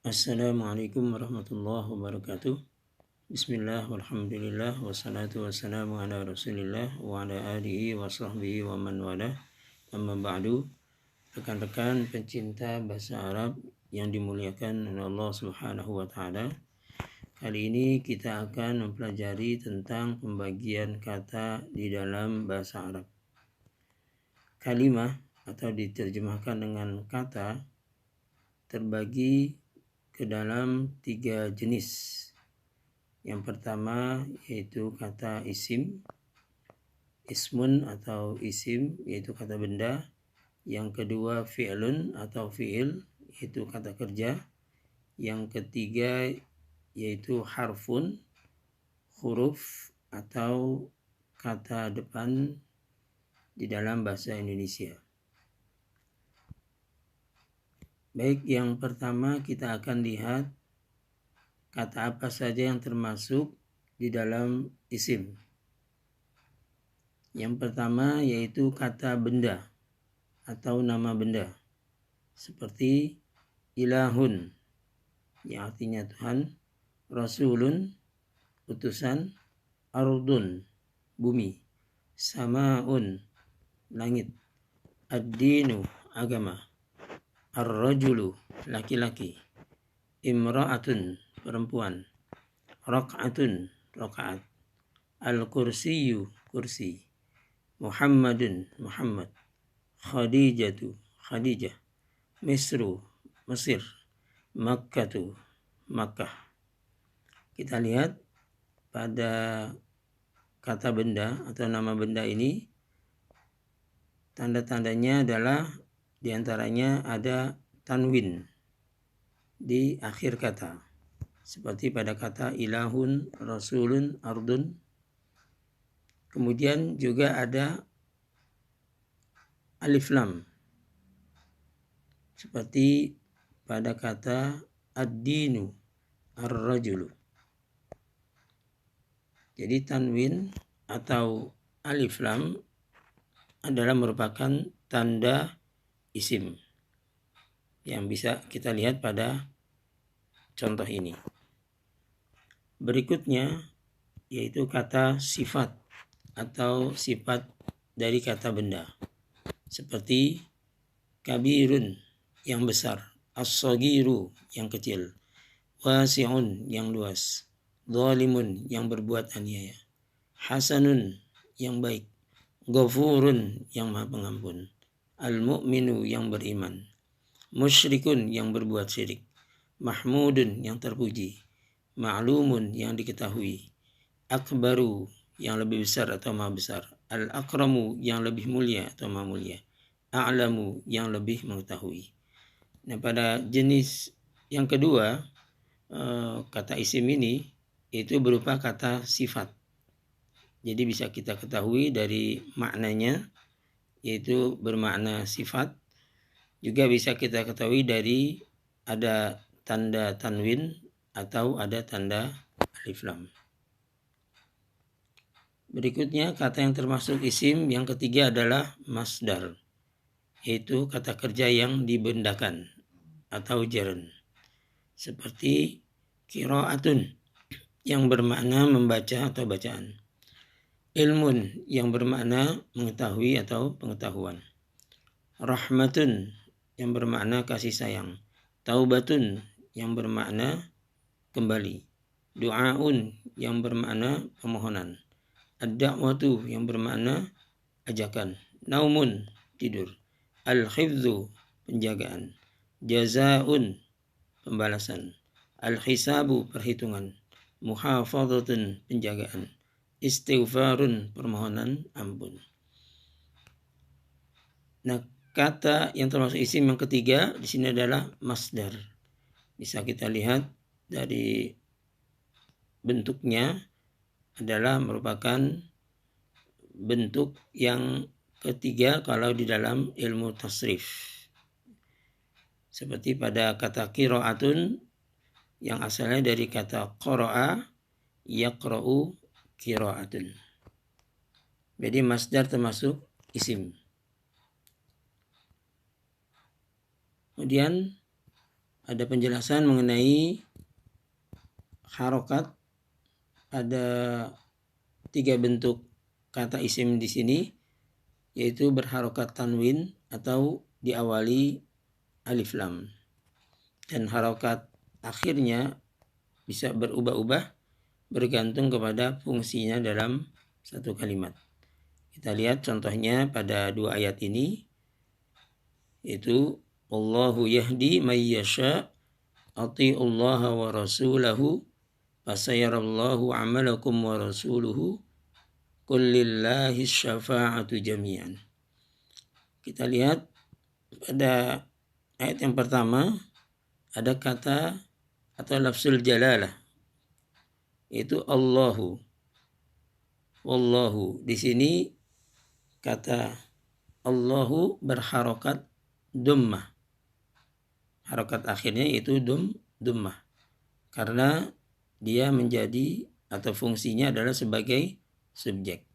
Assalamualaikum warahmatullahi wabarakatuh. Bismillah, walhamdulillah, wassalatu wassalamu ala rasulillah wa ala alihi wa sahbihi wa man wala. Amma ba'du. Rekan-rekan pencinta bahasa Arab yang dimuliakan oleh Allah Subhanahu wa taala. Kali ini kita akan mempelajari tentang pembagian kata di dalam bahasa Arab. Kalimah atau diterjemahkan dengan kata terbagi ke dalam 3 jenis. Yang pertama yaitu kata isim, ismun atau isim yaitu kata benda. Yang kedua fi'lun atau fi'il yaitu kata kerja. Yang ketiga yaitu harfun, huruf atau kata depan di dalam bahasa Indonesia. Baik, yang pertama kita akan lihat kata apa saja yang termasuk di dalam isim. Yang pertama yaitu kata benda atau nama benda. Seperti ilahun yang artinya Tuhan, rasulun utusan, ardun bumi, samaun langit, ad-dinu agama, ar-rajulu laki-laki, imra'atun perempuan, rak'atun rakaat, al-kursiyu kursi, Muhammadun Muhammad, Khadijatu Khadijah, Misru Mesir, Makkatu Makkah. Kita lihat pada kata benda atau nama benda ini tanda-tandanya adalah diantaranya ada tanwin di akhir kata. Seperti pada kata ilahun, rasulun, ardun. Kemudian juga ada alif lam. Seperti pada kata ad-dinu, ar-rajulu. Jadi tanwin atau alif lam adalah merupakan tanda isim yang bisa kita lihat pada contoh ini. Berikutnya yaitu kata sifat atau sifat dari kata benda. Seperti kabirun yang besar, as-sagiru yang kecil, wasi'un yang luas, zalimun yang berbuat aniaya, hasanun yang baik, ghafurun yang maha pengampun, al-mu'minu yang beriman, musyrikun yang berbuat syirik, mahmudun yang terpuji, ma'lumun yang diketahui, akbaru yang lebih besar atau maha besar, al-akramu yang lebih mulia atau maha mulia, a'lamu yang lebih mengetahui. Nah, pada jenis yang kedua kata isim ini itu berupa kata sifat. Jadi bisa kita ketahui dari maknanya yaitu bermakna sifat. Juga bisa kita ketahui dari ada tanda tanwin atau ada tanda alif lam. Berikutnya kata yang termasuk isim yang ketiga adalah masdar, yaitu kata kerja yang dibendakan atau jeren. Seperti qiraatun yang bermakna membaca atau bacaan, ilmun yang bermakna mengetahui atau pengetahuan, rahmatun yang bermakna kasih sayang, taubatun yang bermakna kembali, du'aun yang bermakna permohonan, ad-da'watu yang bermakna ajakan, naumun tidur, al-hifzu penjagaan, jazaun pembalasan, al-hisabu perhitungan, muhafadzatun penjagaan, istighfarun permohonan ampun. Nah, kata yang termasuk isim yang ketiga di sini adalah masdar. Bisa kita lihat dari bentuknya adalah merupakan bentuk yang ketiga kalau di dalam ilmu tasrif. Seperti pada kata qiraatun yang asalnya dari kata qara'a yaqra'u qiraatun. Jadi masdar termasuk isim. Kemudian ada penjelasan mengenai harokat. Ada 3 bentuk kata isim di sini, yaitu berharokat tanwin atau diawali alif lam, dan harokat akhirnya bisa berubah-ubah bergantung kepada fungsinya dalam satu kalimat. Kita lihat contohnya pada 2 ayat ini, yaitu Allahu yahdi may yasha atiullaha wa rasulahu fasayarallahu amalakum wa rasuluhu kullillahi syafa'atu jami'an. Kita lihat pada ayat yang pertama ada kata atau lafzul jalalah, yaitu Allahu. Wallahu. Di sini kata Allahu berharokat dummah. Harokat akhirnya yaitu dummah. Karena dia menjadi atau fungsinya adalah sebagai subjek.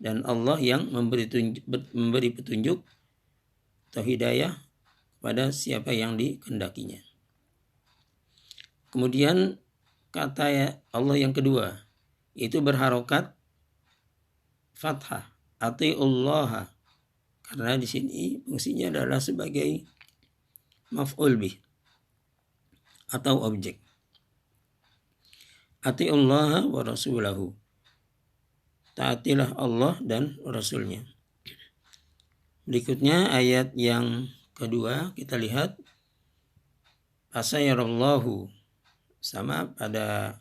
Dan Allah yang memberi petunjuk atau hidayah pada siapa yang dikehendakinya. Kemudian kata Allah yang kedua, yaitu berharokat fathah, atiullaha, karena di sini fungsinya adalah sebagai maf'ul bih atau objek. Atiullaha wa rasulahu, taatilah Allah dan Rasulnya. Berikutnya ayat yang kedua kita lihat fasayarallahu, sama pada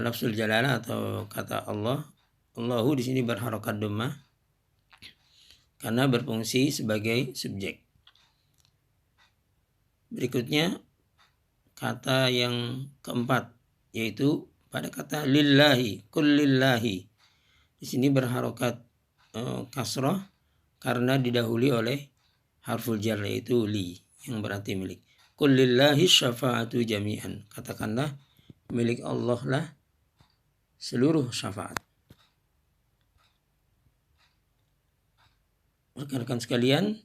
lafzul jalalah atau kata Allah. Allahu di sini berharokat dhammah karena berfungsi sebagai subjek. Berikutnya kata yang keempat, yaitu pada kata lillahi, kullillahi. Di sini berharokat kasrah karena didahului oleh harful jar, yaitu li, yang berarti milik. Kullillahi syafa'atu jami'an. Katakanlah milik Allah lah seluruh syafaat. Rekan-rekan sekalian,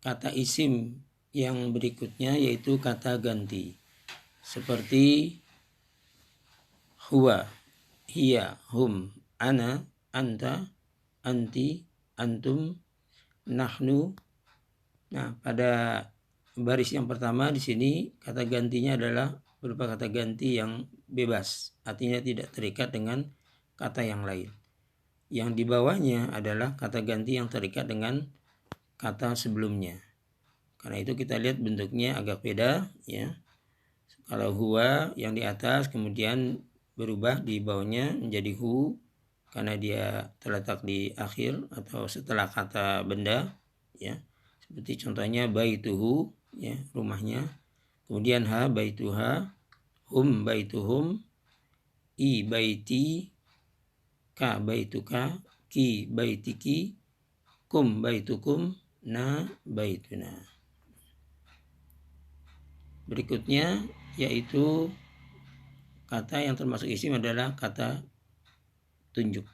kata isim yang berikutnya yaitu kata ganti. Seperti huwa, hiya, hum, ana, anta, anti, antum, nahnu. Nah, pada baris yang pertama di sini kata gantinya adalah berupa kata ganti yang bebas, artinya tidak terikat dengan kata yang lain. Yang di bawahnya adalah kata ganti yang terikat dengan kata sebelumnya. Karena itu kita lihat bentuknya agak beda, ya. Kalau huwa yang di atas kemudian berubah di bawahnya menjadi hu karena dia terletak di akhir atau setelah kata benda, ya. Seperti contohnya baituhu, ya, rumahnya. Kemudian ha baituha, hum baituhum, i baiti, ka baituka, ki baitiki, kum baitukum, na baituna. Berikutnya yaitu kata yang termasuk isim adalah kata tunjuk.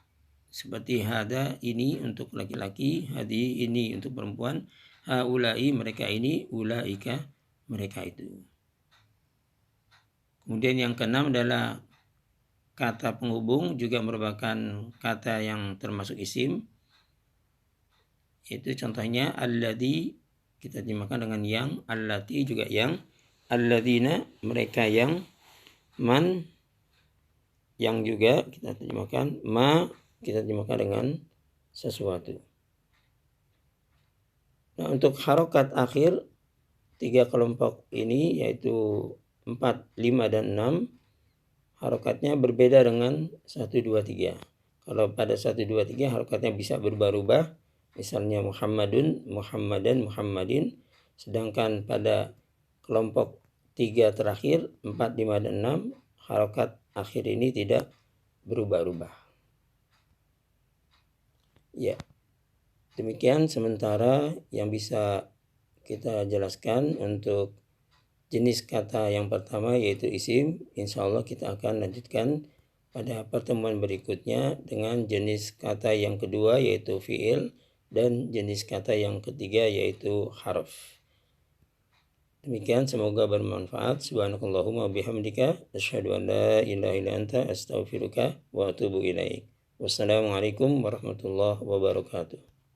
Seperti hada, ini untuk laki-laki, hadi, ini untuk perempuan, haulai, mereka ini, ulaika, mereka itu. Kemudian yang keenam adalah kata penghubung, juga merupakan kata yang termasuk isim, yaitu contohnya alladzi, kita terjemahkan dengan yang, allati juga yang, alladzina, mereka yang, man, yang juga kita terjemahkan, ma, kita terjemahkan dengan sesuatu. Nah, untuk harokat akhir 3 kelompok ini yaitu 4, 5, dan 6, harokatnya berbeda dengan 1, 2, 3. Kalau pada 1, 2, 3 harokatnya bisa berubah-ubah, misalnya Muhammadun, Muhammadan, Muhammadin. Sedangkan pada kelompok 3 terakhir, 4, 5, dan 6, harokat akhir ini tidak berubah-ubah. Ya, demikian sementara yang bisa kita jelaskan untuk jenis kata yang pertama yaitu isim. Insya Allah kita akan lanjutkan pada pertemuan berikutnya dengan jenis kata yang kedua yaitu fi'il dan jenis kata yang ketiga yaitu harf. Demikian, semoga bermanfaat. Subhanakallahumma bihamdika asyhadu an la ilaha illa anta astaghfiruka wa atubu ilaik. Wassalamualaikum warahmatullahi wabarakatuh.